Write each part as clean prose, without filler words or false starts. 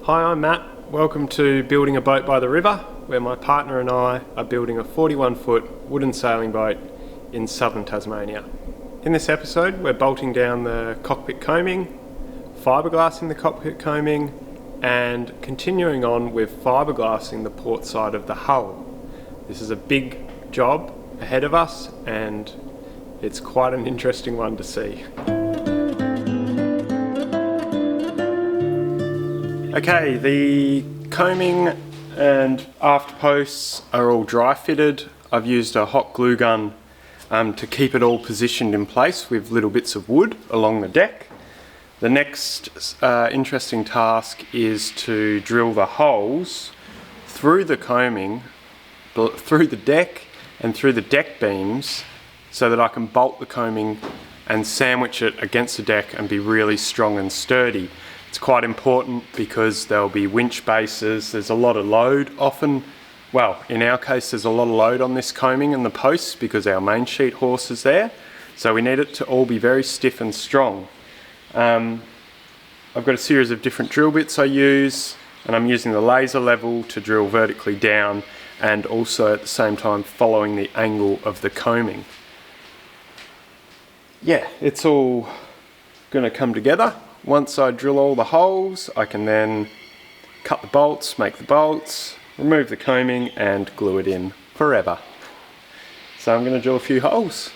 Hi, I'm Matt. Welcome to Building a Boat by the River, where my partner and I are building a 41-foot wooden sailing boat in southern Tasmania. In this episode, we're bolting down the cockpit coaming, fiberglassing the cockpit coaming, and continuing on with fiberglassing the port side of the hull. This is a big job ahead of us, and it's quite an interesting one to see. Okay, the coaming and aft posts are all dry fitted. I've used a hot glue gun to keep it all positioned in place with little bits of wood along the deck. The next interesting task is to drill the holes through the coaming, through the deck and through the deck beams, so that I can bolt the coaming and sandwich it against the deck and be really strong and sturdy. It's quite important because there'll be winch bases, there's a lot of load often. Well, in our case there's a lot of load on this coaming and the posts because our main sheet horse is there. So we need it to all be very stiff and strong. I've got a series of different drill bits I use, and I'm using the laser level to drill vertically down and also at the same time following the angle of the coaming. Yeah, it's all going to come together. Once I drill all the holes, I can then cut the bolts, make the bolts, remove the coaming and glue it in forever. So I'm going to drill a few holes.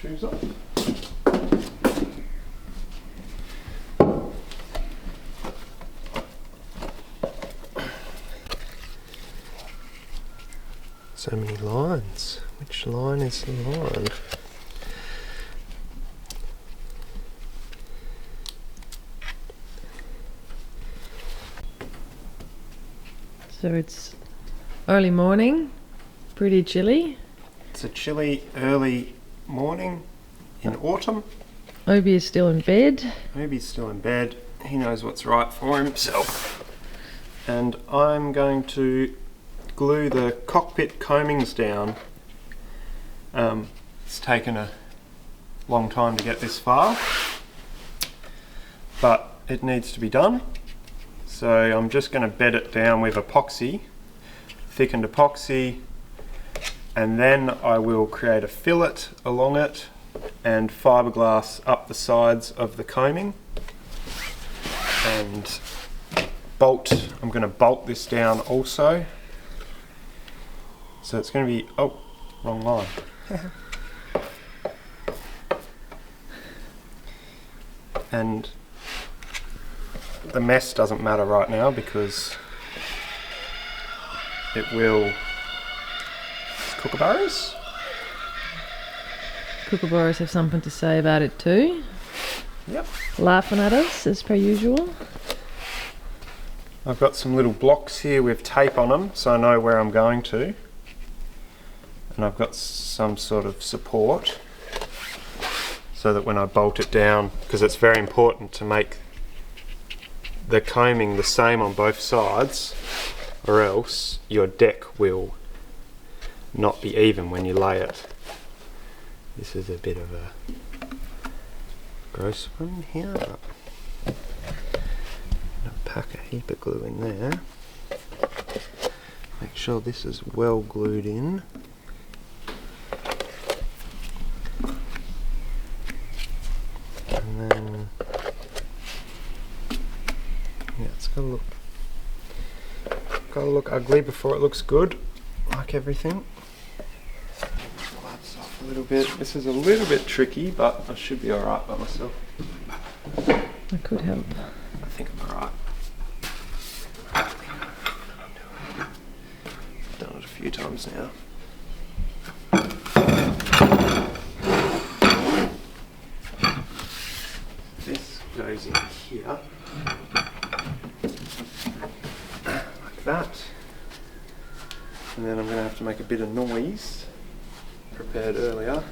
Shoes off. So many lines. Which line is the line? So it's early morning, pretty chilly. It's a chilly early morning in autumn. Obi is still in bed. Obi's still in bed. He knows what's right for himself. And I'm going to glue the cockpit coamings down. It's taken a long time to get this far, but it needs to be done. So I'm just going to bed it down with epoxy, thickened epoxy, and then I will create a fillet along it and fiberglass up the sides of the coaming, and I'm going to bolt this down also. So it's going to be, oh, wrong line. And the mess doesn't matter right now because it will, kookaburras? Kookaburras have something to say about it too. Yep. Laughing at us as per usual. I've got some little blocks here with tape on them so I know where I'm going to. And I've got some sort of support so that when I bolt it down, because it's very important to make the coaming the same on both sides, or else your deck will not be even when you lay it. This is a bit of a gross one here. I'll pack a heap of glue in there. sure this is well glued in. And then, yeah, it's gotta look ugly before it looks good, like everything. Collapse off a little bit. This is a little bit tricky, but I should be alright by myself. I could help. I think I'm alright. Done it a few times now. This goes in here, like that. And then I'm going to have to make a bit of noise, prepared earlier.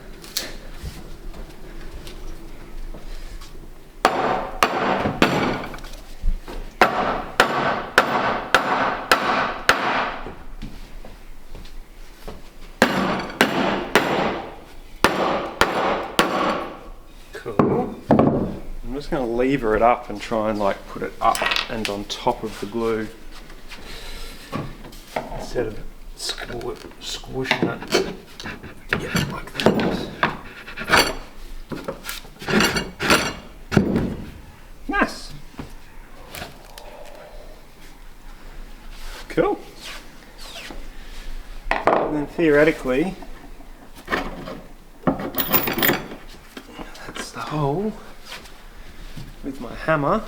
Cool. I'm just going to lever it up and try and like put it up and on top of the glue instead of squishing it. Yeah, like that. Nice. Cool. And then theoretically, that's the hole with my hammer.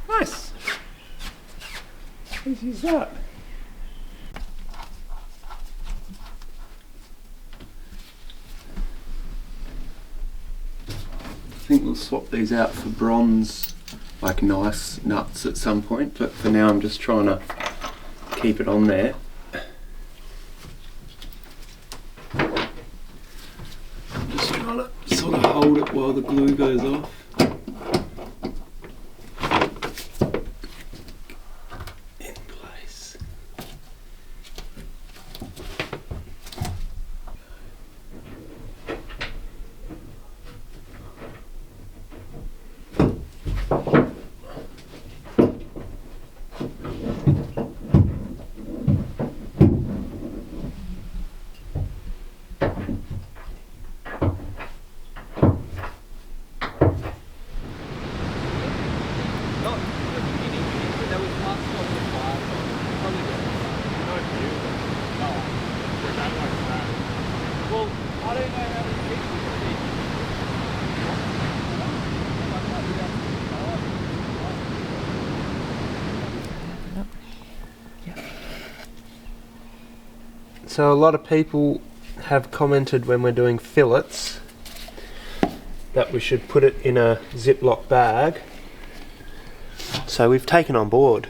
Nice. Let's use that. I think we'll swap these out for bronze, like nice nuts at some point, but for now I'm just trying to keep it on there. I'm just trying to sort of hold it while the glue goes off. In place. So a lot of people have commented when we're doing fillets that we should put it in a Ziploc bag. So we've taken on board.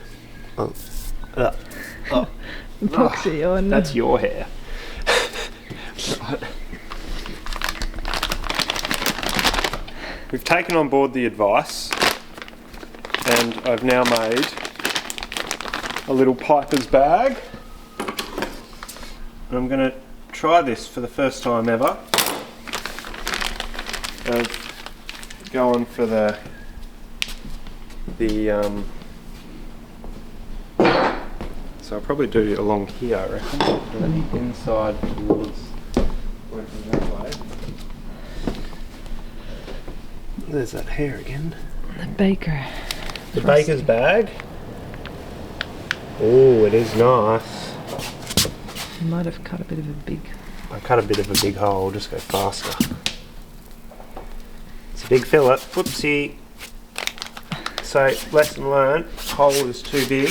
Epoxy on. That's your hair. We've taken on board the advice, and I've now made a little piper's bag. And I'm going to try this for the first time ever. Going for the so I'll probably do it along here, I reckon. Inside towards working that way. There's that hair again. The baker. The baker's bag. Oh, it is nice. You might have cut a bit of a big... I cut a bit of a big hole, just go faster. It's a big fillet, whoopsie. So, lesson learned, hole is too big.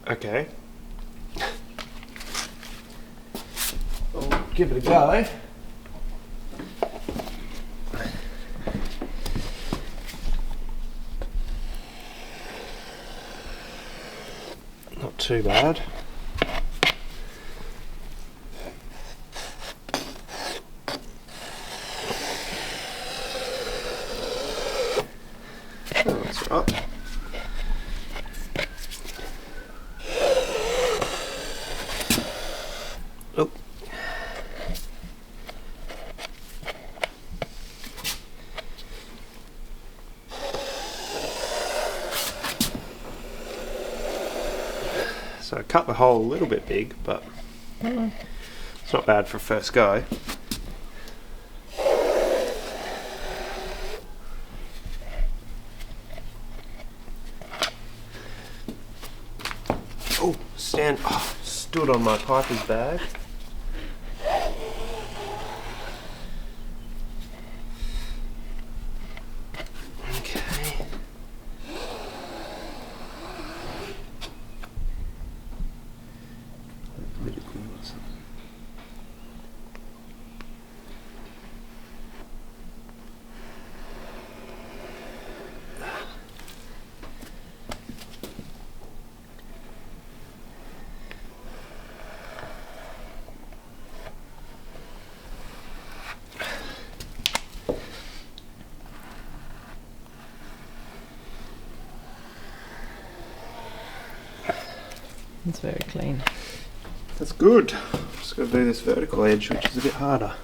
Okay. I'll give it a go. Not too bad. Oh, that's right. Oh. So I cut the hole a little bit big, but it's not bad for a first go. Oh, stood on my piper's bag. Okay. It's very clean. That's good. Just got to do this vertical edge, which is a bit harder.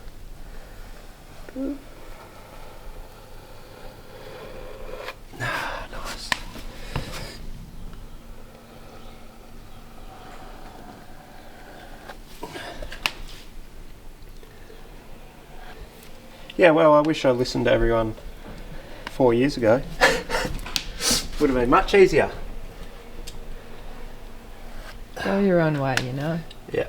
Nice. Yeah, well, I wish I listened to everyone 4 years ago. Would have been much easier. Go your own way, you know. Yeah.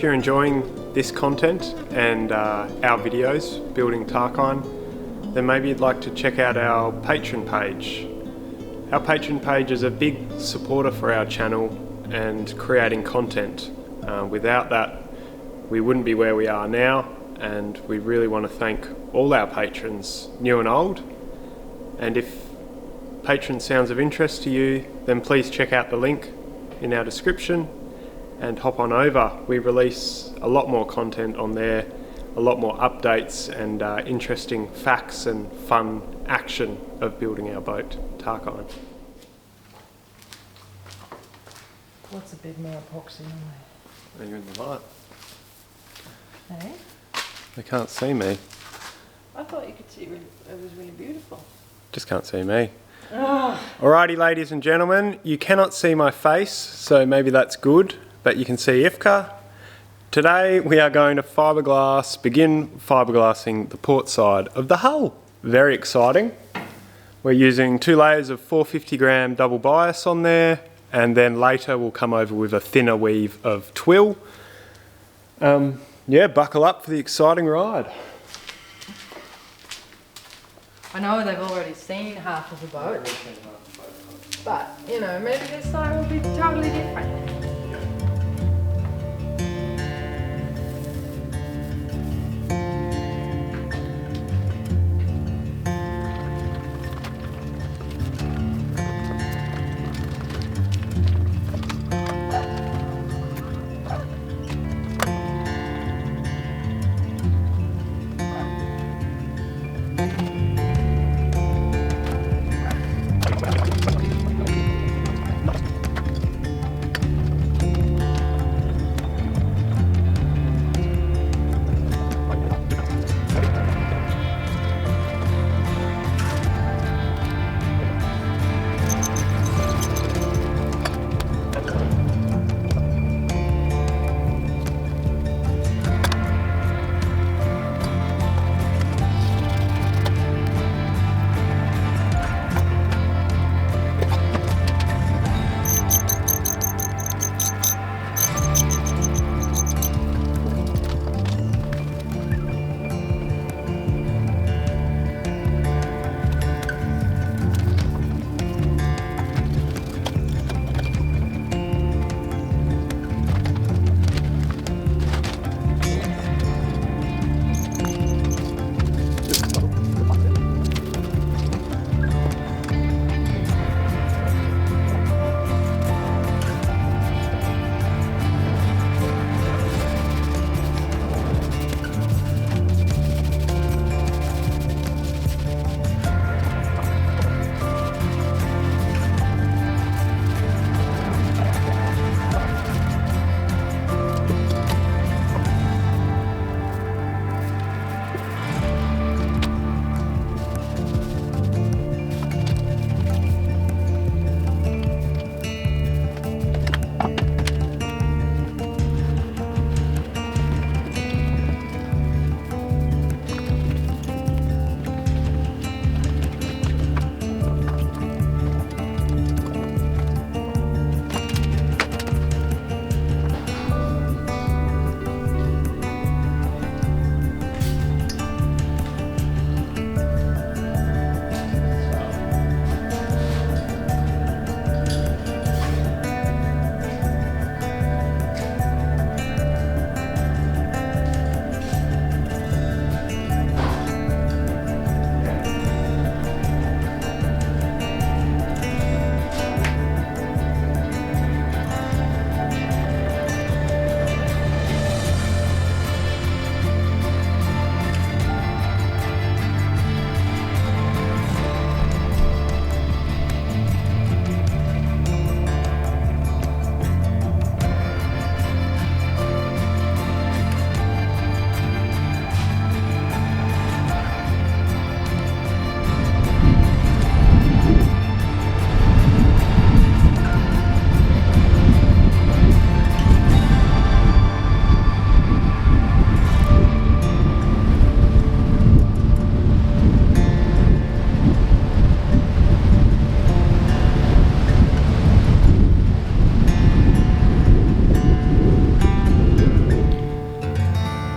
if you're enjoying this content and our videos building Tarkine, then maybe you'd like to check out our Patron page. Our Patron page is a big supporter for our channel and creating content. Without that, we wouldn't be where we are now, and we really want to thank all our patrons, new and old. And if Patron sounds of interest to you, then please check out the link in our description and hop on over. We release a lot more content on there, a lot more updates and interesting facts and fun action of building our boat, Tarkine. What's a bit more epoxy on Are you in the light? there? Hey? They can't see me. I thought you could see it was really beautiful. Just can't see me. Oh. Alrighty, ladies and gentlemen, you cannot see my face, so maybe that's good, but you can see Ifka. Today we are going to begin fiberglassing the port side of the hull. Very exciting. We're using 2 layers of 450 gram double bias on there, and then later we'll come over with a thinner weave of twill. Yeah, buckle up for the exciting ride. I know they've already seen half of the boat, but you know, maybe this time will be totally different.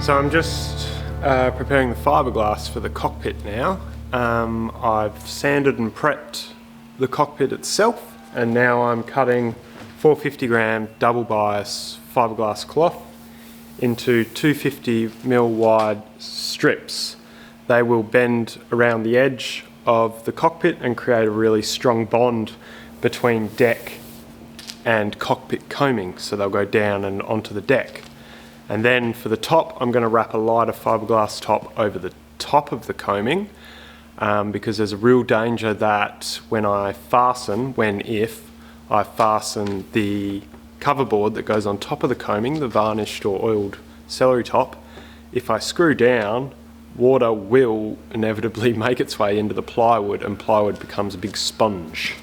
So I'm just preparing the fiberglass for the cockpit now. I've sanded and prepped the cockpit itself, and now I'm cutting 450 gram double bias fiberglass cloth into 250mm wide strips. They will bend around the edge of the cockpit and create a really strong bond between deck and cockpit coaming, so they'll go down and onto the deck. And then for the top, I'm going to wrap a lighter fiberglass top over the top of the coaming, because there's a real danger that when if I fasten the coverboard that goes on top of the coaming, the varnished or oiled celery top, if I screw down, water will inevitably make its way into the plywood, and plywood becomes a big sponge.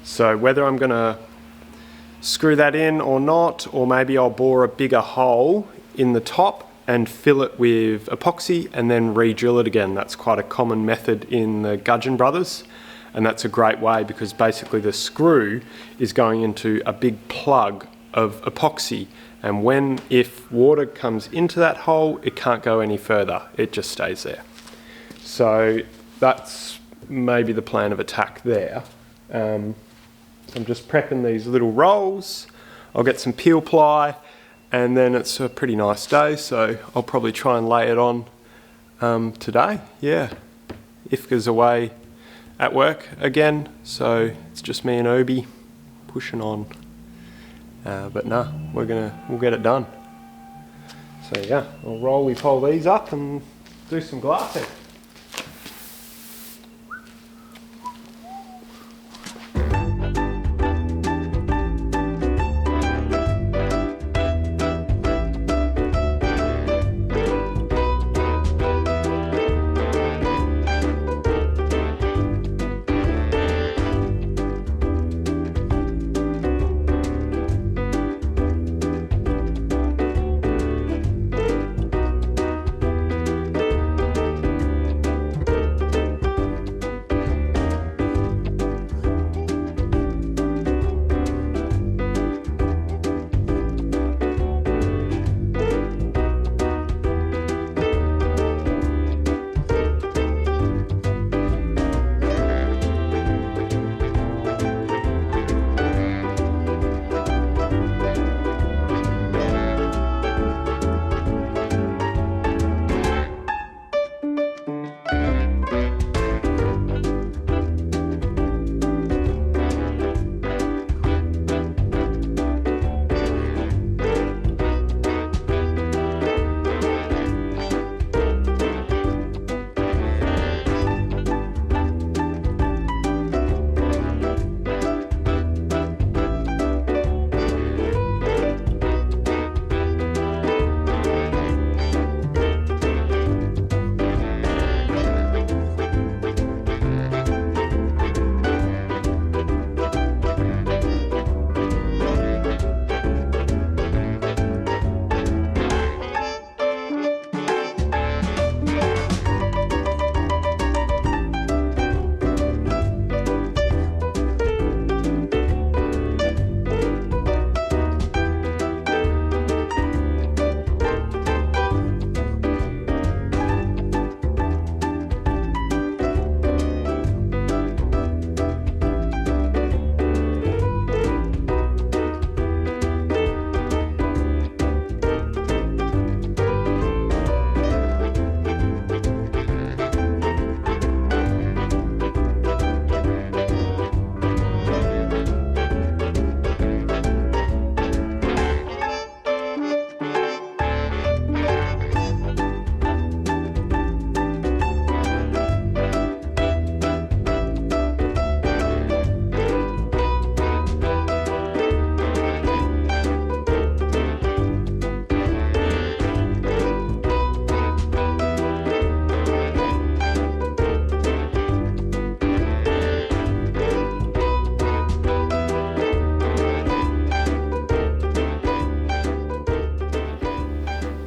So whether I'm going to screw that in or not, or maybe I'll bore a bigger hole in the top and fill it with epoxy and then re-drill it again. That's quite a common method in the Gudgeon Brothers, and that's a great way because basically the screw is going into a big plug of epoxy, and if water comes into that hole, it can't go any further, it just stays there. So that's maybe the plan of attack there. I'm just prepping these little rolls. I'll get some peel ply, and then it's a pretty nice day, so I'll probably try and lay it on today. Yeah, Ifka's away at work again, so it's just me and Obi pushing on. But nah, we'll get it done. So yeah, I'll roll these up and do some glassing.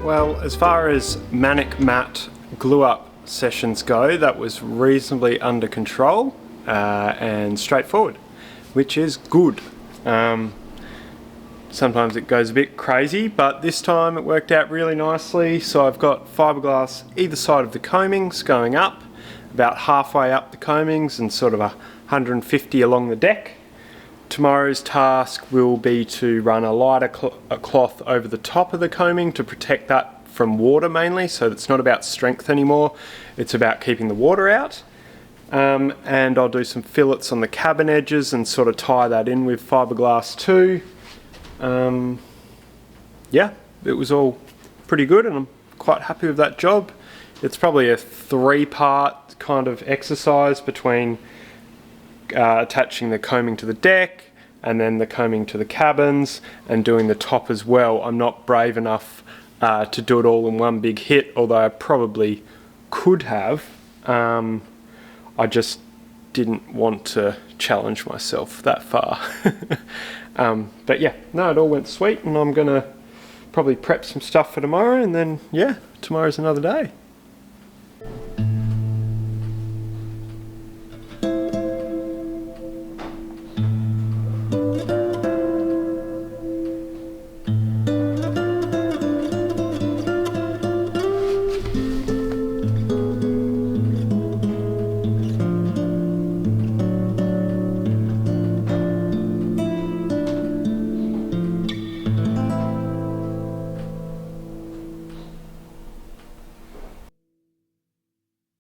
Well, as far as Manic Matte glue up sessions go, that was reasonably under control and straightforward, which is good. sometimes it goes a bit crazy, but this time it worked out really nicely. So I've got fiberglass either side of the coamings going up, about halfway up the coamings and sort of 150 along the deck. Tomorrow's task will be to run a lighter cloth over the top of the coaming to protect that from water mainly, so it's not about strength anymore, it's about keeping the water out. And I'll do some fillets on the cabin edges and sort of tie that in with fiberglass too. Yeah, it was all pretty good and I'm quite happy with that job. It's probably a 3-part kind of exercise between attaching the coaming to the deck and then the coaming to the cabins and doing the top as well. I'm not brave enough to do it all in one big hit, although I probably could have. I just didn't want to challenge myself that far. But yeah, no, it all went sweet and I'm gonna probably prep some stuff for tomorrow and then yeah, tomorrow's another day.